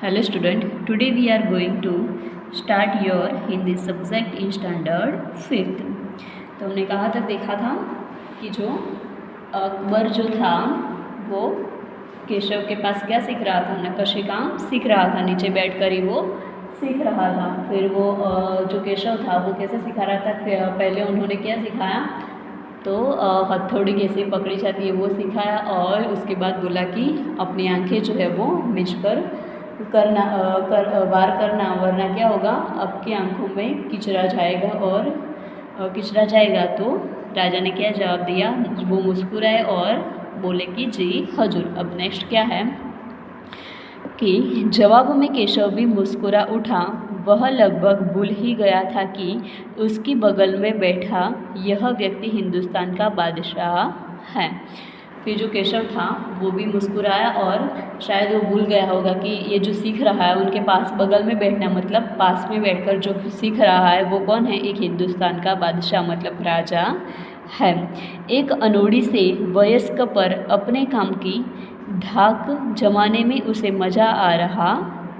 Hello student, today we are going to start your Hindi subject in standard 5th। तो हमने कहाँ तक देखा था कि जो अकबर जो था वो केशव के पास क्या सीख रहा था, नक्काशी काम सीख रहा था, नीचे बैठकर ही वो सीख रहा था। फिर वो जो केशव था वो कैसे सिखा रहा था, पहले उन्होंने क्या सिखाया तो हथौड़ी कैसे पकड़ी जाती है वो सिखाया, और उसके बाद बोला कि अपनी आंखें जो है वो मिच कर करना वार करना, वरना क्या होगा आपकी आंखों में किचरा जाएगा, और किचरा जाएगा। तो राजा ने क्या जवाब दिया, वो मुस्कुराए और बोले कि जी हजूर। अब नेक्स्ट क्या है कि जवाब में केशव भी मुस्कुरा उठा। वह लगभग भूल ही गया था कि उसकी बगल में बैठा यह व्यक्ति हिंदुस्तान का बादशाह है। फिर जो केशव था वो भी मुस्कुराया, और शायद वो भूल गया होगा कि ये जो सीख रहा है उनके पास बगल में बैठना मतलब पास में बैठकर जो सीख रहा है वो कौन है, एक हिंदुस्तान का बादशाह मतलब राजा है। एक अनोड़ी से वयस्क पर अपने काम की धाक जमाने में उसे मज़ा आ रहा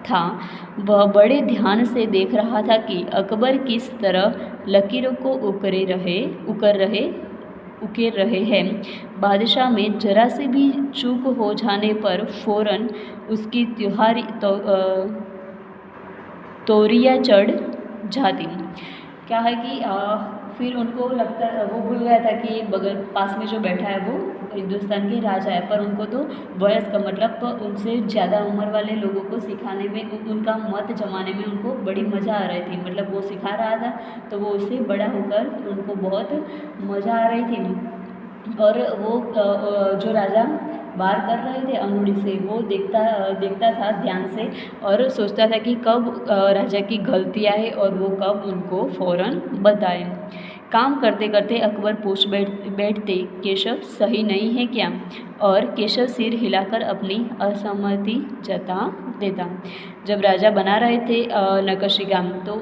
था। वह बड़े ध्यान से देख रहा था कि अकबर किस तरह लकीरों को उकेर रहे हैं। बादशाह में जरा से भी चूक हो जाने पर फौरन उसकी तोरियां चढ़ जाती। क्या है कि फिर उनको लगता, वो भूल गया था कि बगल पास में जो बैठा है वो हिंदुस्तान के राजा है, पर उनको तो वयस्क मतलब उनसे ज़्यादा उम्र वाले लोगों को सिखाने में, उनका मत जमाने में उनको बड़ी मज़ा आ रही थी। मतलब वो सिखा रहा था तो वो उससे बड़ा होकर उनको बहुत मज़ा आ रही थी। और वो जो राजा वार कर रहे थे अंगुली से वो देखता था ध्यान से, और सोचता था कि कब राजा की गलतियाँ है और वो कब उनको फ़ौरन बताए। काम करते करते अकबर पूछ बैठते, केशव सही नहीं है क्या? और केशव सिर हिलाकर अपनी असहमति जता देता। जब राजा बना रहे थे नक्काशी काम, तो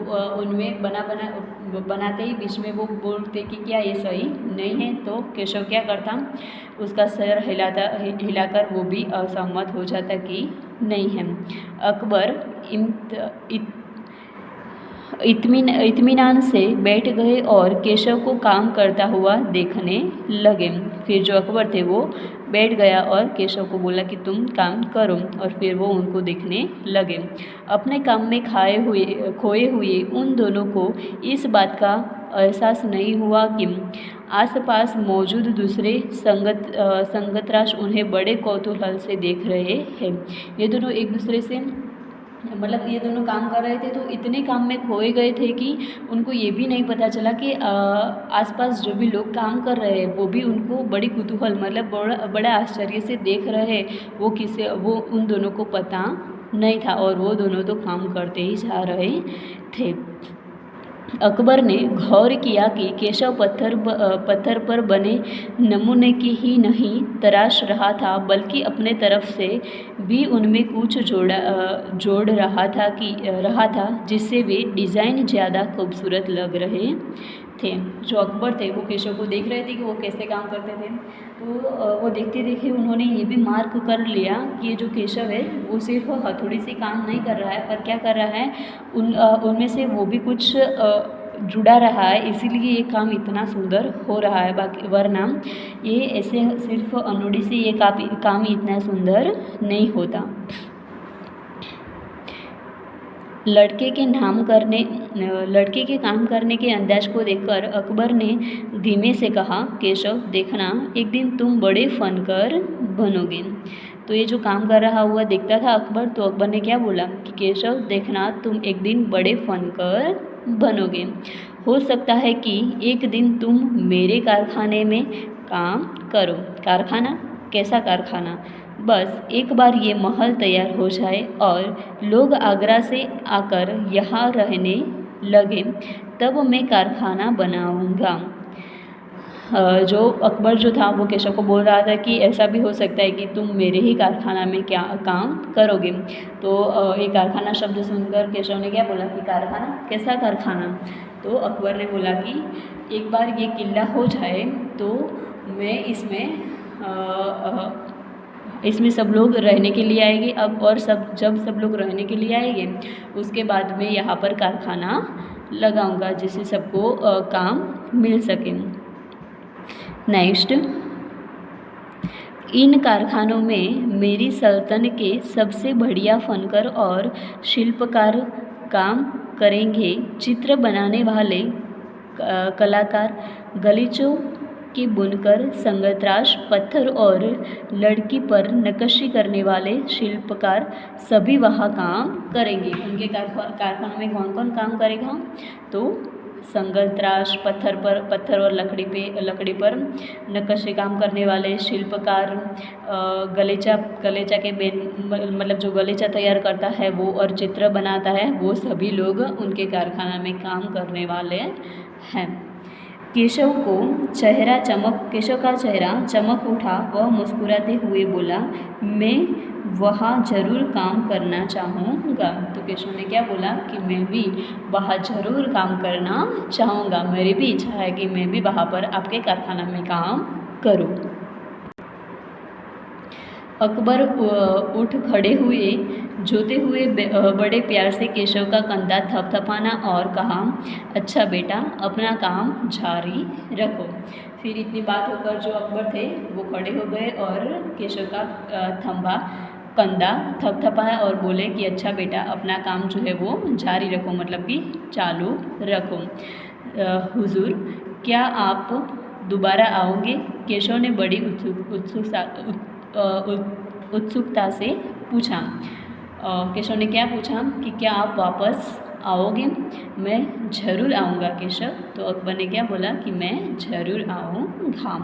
उनमें बनाते ही बीच में वो बोलते कि क्या ये सही नहीं है, तो केशव क्या करता, उसका सर हिलाकर वो भी असहमत हो जाता कि नहीं है। अकबर इत्मीनान से बैठ गए और केशव को काम करता हुआ देखने लगे। फिर जो अकबर थे वो बैठ गया और केशव को बोला कि तुम काम करो, और फिर वो उनको देखने लगे। अपने काम में खोए हुए उन दोनों को इस बात का एहसास नहीं हुआ कि आसपास मौजूद दूसरे संगतराश उन्हें बड़े कौतूहल से देख रहे हैं। ये दोनों एक दूसरे से मतलब ये दोनों काम कर रहे थे तो इतने काम में खोए गए थे कि उनको ये भी नहीं पता चला कि आसपास जो भी लोग काम कर रहे हैं वो भी उनको बड़ी कुतूहल मतलब बड़ा आश्चर्य से देख रहे हैं। वो उन दोनों को पता नहीं था, और वो दोनों तो काम करते ही जा रहे थे। अकबर ने गौर किया कि केशव पत्थर पर बने नमूने की ही नहीं तराश रहा था, बल्कि अपने तरफ से भी उनमें कुछ जोड़ रहा था जिससे वे डिज़ाइन ज़्यादा खूबसूरत लग रहे थे। जो अकबर थे वो केशव को देख रहे थे कि वो कैसे काम करते थे, तो वो देखते देखे उन्होंने ये भी मार्क कर लिया कि ये जो केशव है वो सिर्फ हथौड़ी से काम नहीं कर रहा है, पर क्या कर रहा है, उनमें से वो भी कुछ जुड़ा रहा है, इसीलिए ये काम इतना सुंदर हो रहा है। बाकी वरना ये ऐसे सिर्फ अनोड़ी से ये काम इतना सुंदर नहीं होता। लड़के के काम करने के अंदाज को देखकर अकबर ने धीमे से कहा, केशव देखना एक दिन तुम बड़े फनकार बनोगे। तो ये जो काम कर रहा हुआ देखता था अकबर, तो अकबर ने क्या बोला कि केशव देखना तुम एक दिन बड़े फनकार बनोगे। हो सकता है कि एक दिन तुम मेरे कारखाने में काम करो। कारखाना? कैसा कारखाना? बस एक बार ये महल तैयार हो जाए और लोग आगरा से आकर यहाँ रहने लगे, तब मैं कारखाना बनाऊँगा। जो अकबर जो था वो केशव को बोल रहा था कि ऐसा भी हो सकता है कि तुम मेरे ही कारखाना में क्या काम करोगे। तो ये कारखाना शब्द सुनकर केशव ने क्या बोला कि कारखाना? कैसा कारखाना? तो अकबर ने बोला कि एक बार ये किला हो जाए तो मैं इसमें इसमें सब लोग रहने के लिए आएंगे। अब और जब सब लोग रहने के लिए आएंगे उसके बाद मैं यहाँ पर कारखाना लगाऊंगा जिससे सबको काम मिल सके। नेक्स्ट, इन कारखानों में मेरी सल्तन के सबसे बढ़िया फनकर और शिल्पकार काम करेंगे। चित्र बनाने वाले कलाकार, गलीचों के बुनकर, संगतराश, पत्थर और लड़की पर नक्काशी करने वाले शिल्पकार सभी वहाँ काम करेंगे। उनके कारखानों में कौन कौन काम करेगा? तो संगतराश, पत्थर और लकड़ी पर नक्काशी काम करने वाले शिल्पकार, गलीचा के मतलब जो गलीचा तैयार करता है वो और चित्र बनाता है वो सभी लोग उनके कारखाना में काम करने वाले हैं। केशव का चेहरा चमक उठा। वह मुस्कुराते हुए बोला, मैं वहाँ ज़रूर काम करना चाहूँगा। तो केशव ने क्या बोला कि मैं भी वहाँ ज़रूर काम करना चाहूँगा, मेरी भी इच्छा है कि मैं भी वहाँ पर आपके कारखाना में काम करूँ। अकबर उठ खड़े हुए, जोते हुए बड़े प्यार से केशव का कंधा थपथपाना और कहा, अच्छा बेटा, अपना काम जारी रखो। फिर इतनी बात होकर जो अकबर थे वो खड़े हो गए और केशव का कंधा थपथपाया और बोले कि अच्छा बेटा, अपना काम जो है वो जारी रखो, मतलब कि चालू रखो। हुजूर, क्या आप दोबारा आओगे? केशव ने बड़ी उत्सुकता से पूछा। केशव ने क्या पूछा कि क्या आप वापस आओगे? मैं ज़रूर आऊँगा केशव। तो अकबर ने क्या बोला कि मैं ज़रूर आऊँगा।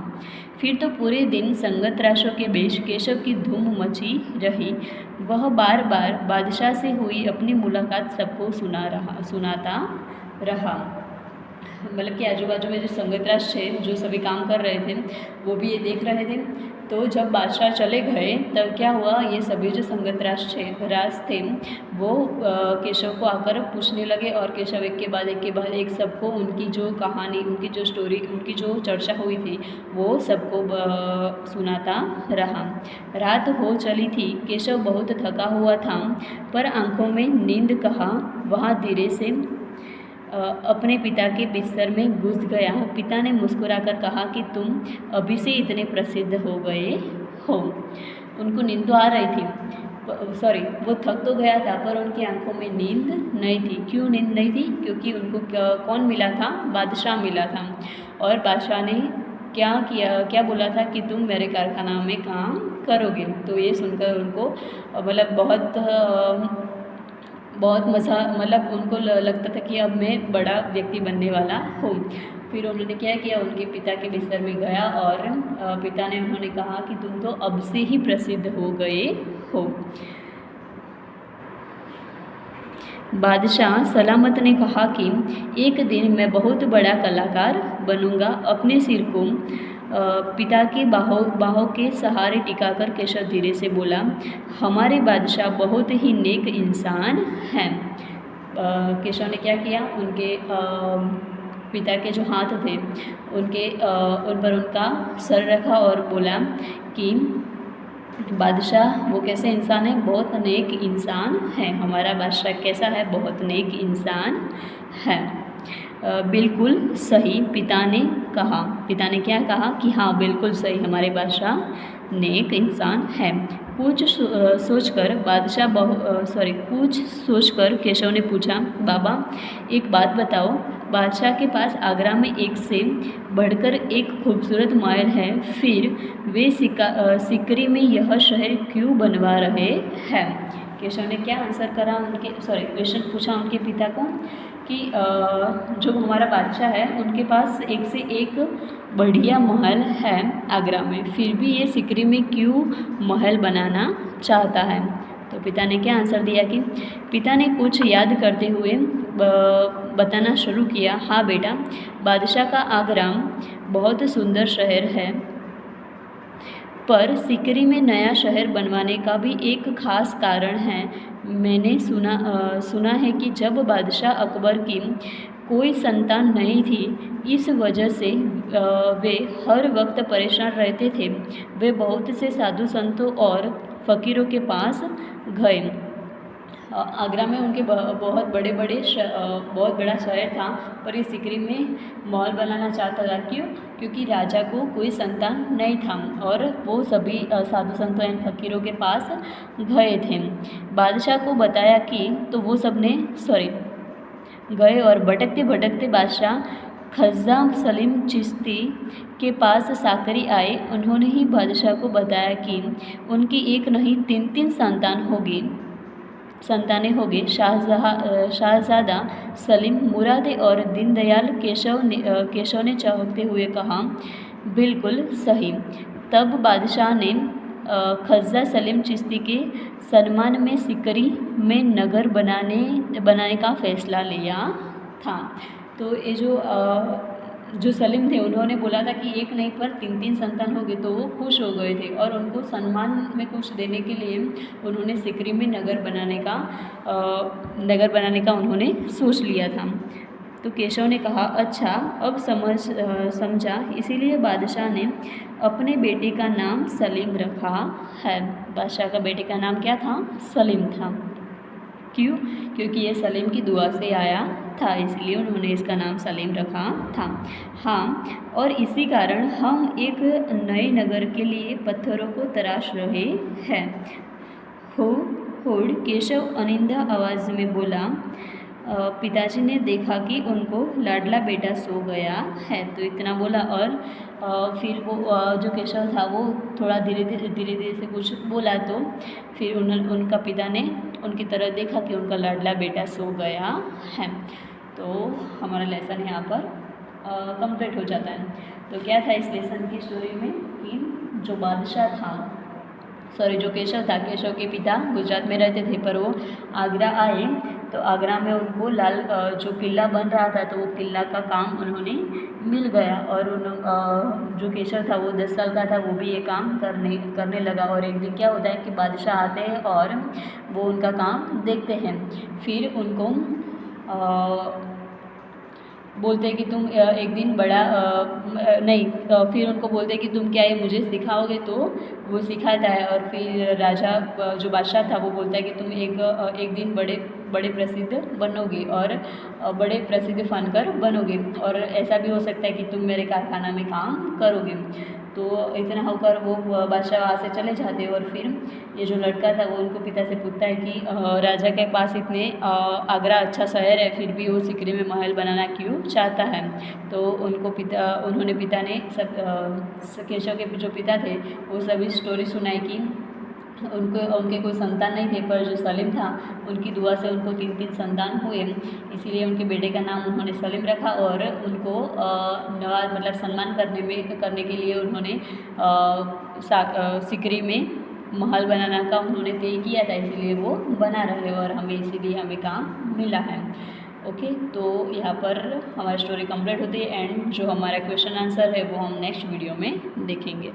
फिर तो पूरे दिन संगतराशों के बीच केशव की धूम मची रही। वह बार बार बादशाह से हुई अपनी मुलाकात सबको सुनाता रहा। मतलब कि आजू बाजू में जो संगतराश थे जो सभी काम कर रहे थे वो भी ये देख रहे थे। तो जब बादशाह चले गए तब क्या हुआ, ये सभी जो संगतराज थे वो केशव को आकर पूछने लगे और केशव एक के बाद एक सबको उनकी जो कहानी, उनकी जो स्टोरी, उनकी जो चर्चा हुई थी वो सबको सुनाता रहा। रात हो चली थी। केशव बहुत थका हुआ था पर आंखों में नींद कहा वहाँ धीरे से अपने पिता के बिस्तर में घुस गया। पिता ने मुस्कुराकर कहा कि तुम अभी से इतने प्रसिद्ध हो गए हो। उनको नींद तो आ रही थी, वो थक तो गया था पर उनकी आंखों में नींद नहीं थी। क्यों नींद नहीं थी? क्योंकि उनको कौन मिला था? बादशाह मिला था। और बादशाह ने क्या बोला था कि तुम मेरे कारखाना में काम करोगे। तो ये सुनकर उनको मतलब बहुत मज़ा, मतलब उनको लगता था कि अब मैं बड़ा व्यक्ति बनने वाला हूँ। फिर उन्होंने क्या किया, उनके पिता के बिस्तर में गया और पिता ने उन्होंने कहा कि तुम तो अब से ही प्रसिद्ध हो गए हो। बादशाह सलामत ने कहा कि एक दिन मैं बहुत बड़ा कलाकार बनूंगा। अपने सिर को पिता के बाहों के सहारे टिकाकर केशव धीरे से बोला, हमारे बादशाह बहुत ही नेक इंसान हैं। केशव ने क्या किया, उनके पिता के जो हाथ थे उन पर उनका सर रखा और बोला कि बादशाह वो कैसे इंसान है? बहुत नेक इंसान है। हमारा बादशाह कैसा है? बहुत नेक इंसान है। बिल्कुल सही, पिता ने कहा। पिता ने क्या कहा कि हाँ बिल्कुल सही, हमारे बादशाह नेक इंसान है। कुछ सोचकर केशव ने पूछा, बाबा एक बात बताओ, बादशाह के पास आगरा में एक से बढ़कर एक खूबसूरत महल है, फिर वे सिकरी में यह शहर क्यों बनवा रहे हैं? केशव ने क्या आंसर करा क्वेश्चन पूछा उनके पिता को कि जो हमारा बादशाह है उनके पास एक से एक बढ़िया महल है आगरा में, फिर भी ये सिकरी में क्यों महल बनाना चाहता है? तो पिता ने क्या आंसर दिया कि पिता ने कुछ याद करते हुए बताना शुरू किया, हाँ बेटा, बादशाह का आगरा बहुत सुंदर शहर है, पर सिकरी में नया शहर बनवाने का भी एक ख़ास कारण है। मैंने सुना है कि जब बादशाह अकबर की कोई संतान नहीं थी, इस वजह से वे हर वक्त परेशान रहते थे। वे बहुत से साधु संतों और फ़कीरों के पास गए। आगरा में उनके बहुत बहुत बड़ा शहर था, पर ये सिकरी में महल बनाना चाहता था। क्यों? क्योंकि राजा को कोई संतान नहीं था और वो सभी साधु संतों एंड फकीरों के पास गए थे। बादशाह को बताया कि तो वो सब ने गए और भटकते भटकते बादशाह ख्वाजा सलीम चिश्ती के पास साकरी आए। उन्होंने ही बादशाह को बताया कि उनकी एक नहीं तीन संतानें होगी। शाहजादा सलीम मुरादे और दीनदयाल केशव ने चौंकते हुए कहा, बिल्कुल सही। तब बादशाह ने ख्वाजा सलीम चिश्ती के सम्मान में सिकरी में नगर बनाने का फैसला लिया था। तो ये जो सलीम थे उन्होंने बोला था कि एक नहीं पर तीन संतान हो गए, तो वो खुश हो गए थे और उनको सम्मान में कुछ देने के लिए उन्होंने सिकरी में नगर बनाने का उन्होंने सोच लिया था। तो केशव ने कहा, अच्छा अब समझा। इसीलिए बादशाह ने अपने बेटे का नाम सलीम रखा है। बादशाह का बेटे का नाम क्या था? सलीम था। क्यों? क्योंकि ये सलीम की दुआ से आया था, इसलिए उन्होंने इसका नाम सलीम रखा था। हाँ, और इसी कारण हम एक नए नगर के लिए पत्थरों को तराश रहे हैं। होड़ केशव अनिंदा आवाज़ में बोला। पिताजी ने देखा कि उनको लाडला बेटा सो गया है, तो इतना बोला। और फिर वो जो केशव था वो थोड़ा धीरे धीरे से कुछ बोला, तो फिर उनका पिता ने उनकी तरफ देखा कि उनका लाडला बेटा सो गया है। तो हमारा लेसन यहाँ पर कंप्लीट हो जाता है। तो क्या था इस लेसन की स्टोरी में कि जो बादशाह था, जो केशव था, केशव के पिता गुजरात में रहते थे, पर वो आगरा आए। तो आगरा में उनको जो किला बन रहा था, तो वो किला का काम उन्होंने मिल गया। और जो केशव था वो 10 साल का था, वो भी ये काम करने लगा। और एक दिन क्या होता है कि बादशाह आते हैं और वो उनका काम देखते हैं। फिर उनको बोलते हैं कि तुम एक दिन फिर उनको बोलते हैं कि तुम क्या ये मुझे सिखाओगे, तो वो सिखाता है। और फिर राजा जो बादशाह था वो बोलता है कि तुम एक दिन बड़े प्रसिद्ध बनोगे और बड़े प्रसिद्ध फनकर बनोगे, और ऐसा भी हो सकता है कि तुम मेरे कारखाना में काम करोगे। तो इतना होकर वो बादशाह वहाँ से चले जाते हैं। और फिर ये जो लड़का था वो उनको पिता से पूछता है कि राजा के पास इतने आगरा अच्छा शहर है, फिर भी वो सिकरी में महल बनाना क्यों चाहता है। तो उन्होंने पिता ने केशव के जो पिता थे वो सभी स्टोरी सुनाई कि उनके कोई संतान नहीं थे, पर जो सलीम था उनकी दुआ से उनको 3 संतान हुए। इसीलिए उनके बेटे का नाम उन्होंने सलीम रखा। और उनको नवाज मतलब सम्मान करने के लिए उन्होंने सिकरी में महल बनाना का उन्होंने तय किया था, इसीलिए वो बना रहे और इसीलिए हमें काम मिला है। ओके, तो यहाँ पर हमारी स्टोरी कंप्लीट होती है एंड जो हमारा क्वेश्चन आंसर है वो हम नेक्स्ट वीडियो में देखेंगे।